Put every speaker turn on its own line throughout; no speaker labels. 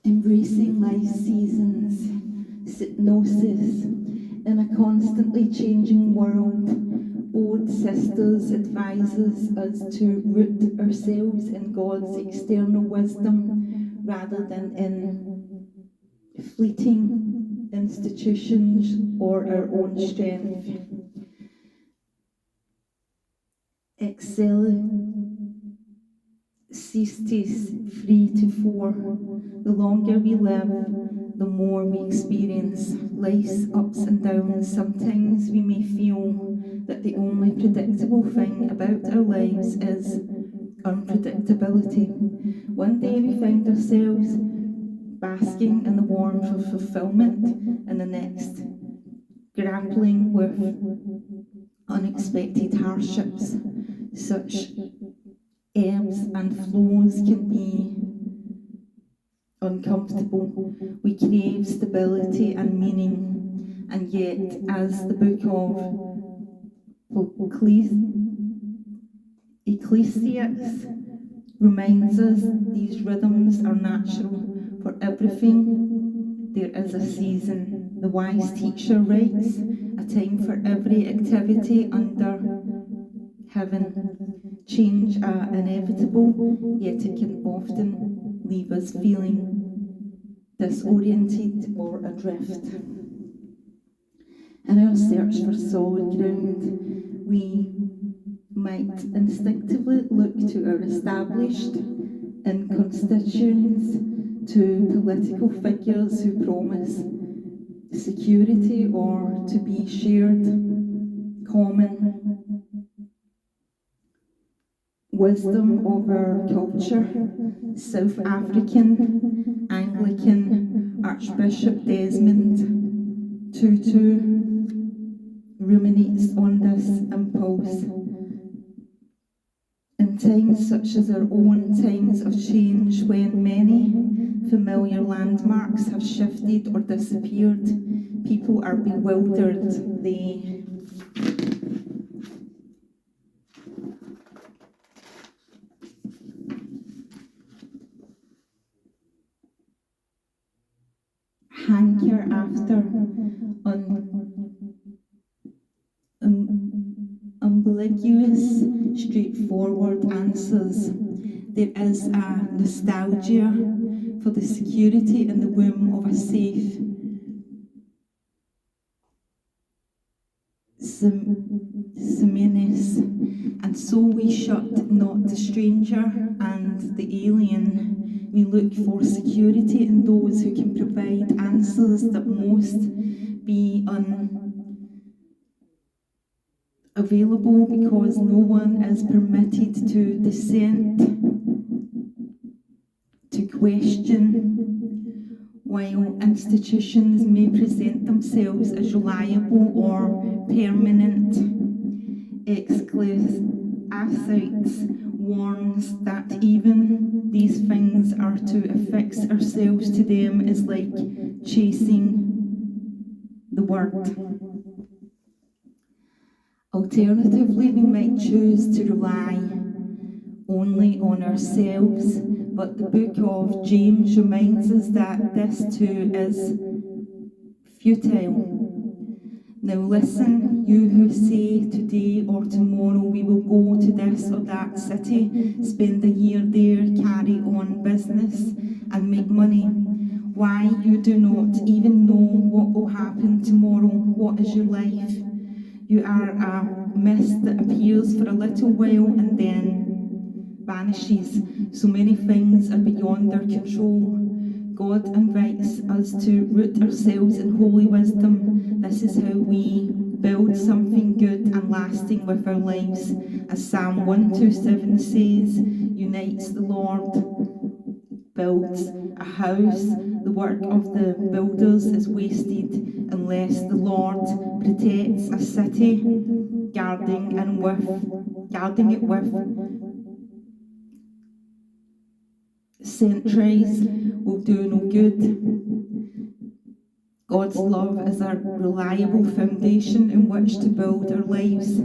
embracing life's seasons, hypnosis in a constantly changing world. Both sisters advises us to root ourselves in God's external wisdom rather than in fleeting institutions or our own strength. Ecclesiastes 3-4. The longer we live, the more we experience life's ups and downs. Sometimes we may feel that the only predictable thing about our lives is unpredictability. One day we find ourselves basking in the warmth of fulfillment, and the next grappling with unexpected hardships. Such ebbs and flows can be uncomfortable. We crave stability and meaning, and yet, as the book of Ecclesiastes reminds us, these rhythms are natural. For everything there is a season. The wise teacher writes, a time for every activity under heaven. Change are inevitable, yet it can often leave us feeling disoriented or adrift. In our search for solid ground, we might instinctively look to our established constituents, to political figures who promise security or to be shared common wisdom of our culture. South African Anglican Archbishop Desmond Tutu ruminates on this impulse. In times such as our own, times of change, when many familiar landmarks have shifted or disappeared, people are bewildered. They hanker after ambiguous, straightforward answers. There is a nostalgia for the security in the womb of a safe Simenis, and so we shut not the stranger and the alien. We look for security in those who can provide answers that most be unavailable because no one is permitted to dissent, to question. While institutions may present themselves as reliable or permanent, Ecclesiastes warns that even these things are to affix ourselves to them is like chasing the word. Alternatively, we might choose to rely only on ourselves, but the book of James reminds us that this too is futile. Now listen, you who say today or tomorrow we will go to this or that city, spend a year there, carry on business and make money. Why you do not even know what will happen tomorrow? What is your life? You are a mist that appears for a little while and then vanishes. So many things are beyond our control. God invites us to root ourselves in holy wisdom. This is how we build something good and lasting with our lives. As Psalm 127 says, unites the Lord, builds a house. The work of the builders is wasted unless the Lord protects a city, guarding it with centuries will do no good. God's love is a reliable foundation in which to build our lives.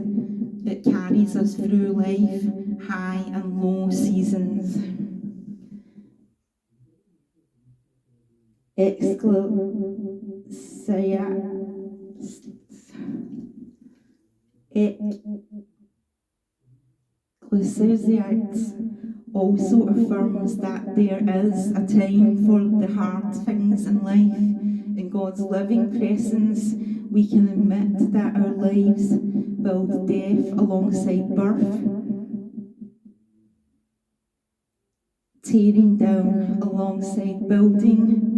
It carries us through life, high and low seasons. Ecclesiastes also affirms that there is a time for the hard things in life. In God's living presence, we can admit that our lives build death alongside birth, tearing down alongside building,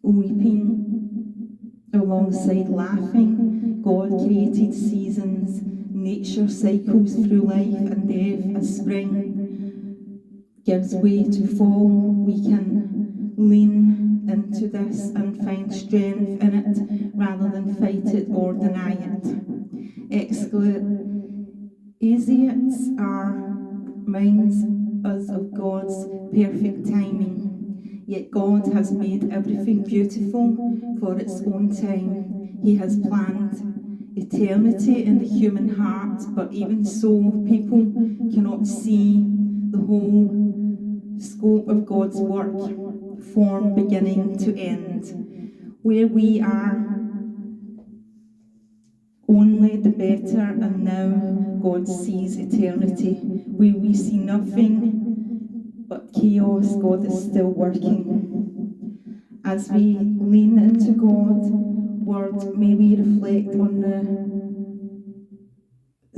weeping alongside laughing. God created seasons, nature cycles through life and death. As spring gives way to fall, we can lean into this and find strength in it rather than fight it or deny it. Ecclesiastes reminds us of God's perfect timing. Yet God has made everything beautiful for its own time. He has planned eternity in the human heart, but even so, people cannot see the whole scope of God's work from beginning to end. Where we are only the better, and now God sees eternity. Where we see nothing but chaos, God is still working. As we lean into God's word, may we reflect on the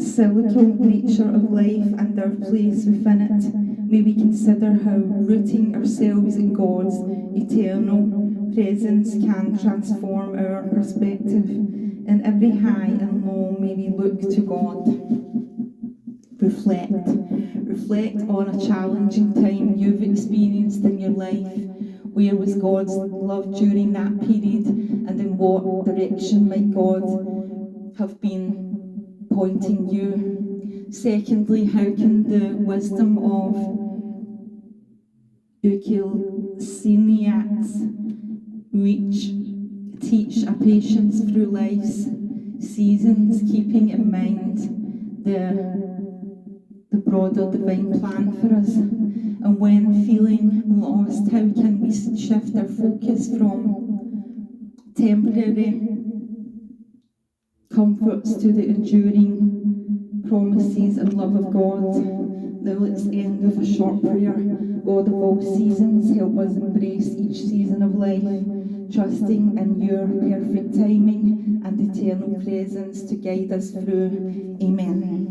cyclical nature of life and our place within it. May we consider how rooting ourselves in God's eternal presence can transform our perspective. In every high and low, may we look to God. Reflect on a challenging time you've experienced in your life. Where was God's love during that period, and in what direction might God have been pointing you? Secondly, how can the wisdom of Ecclesiastes teach a patience through life's seasons, keeping in mind the broader divine plan for us? And when feeling lost, how can we shift our focus from temporary comforts to the enduring promises and love of God? Now let's end with a short prayer. God of all seasons, help us embrace each season of life, trusting in your perfect timing and eternal presence to guide us through. Amen.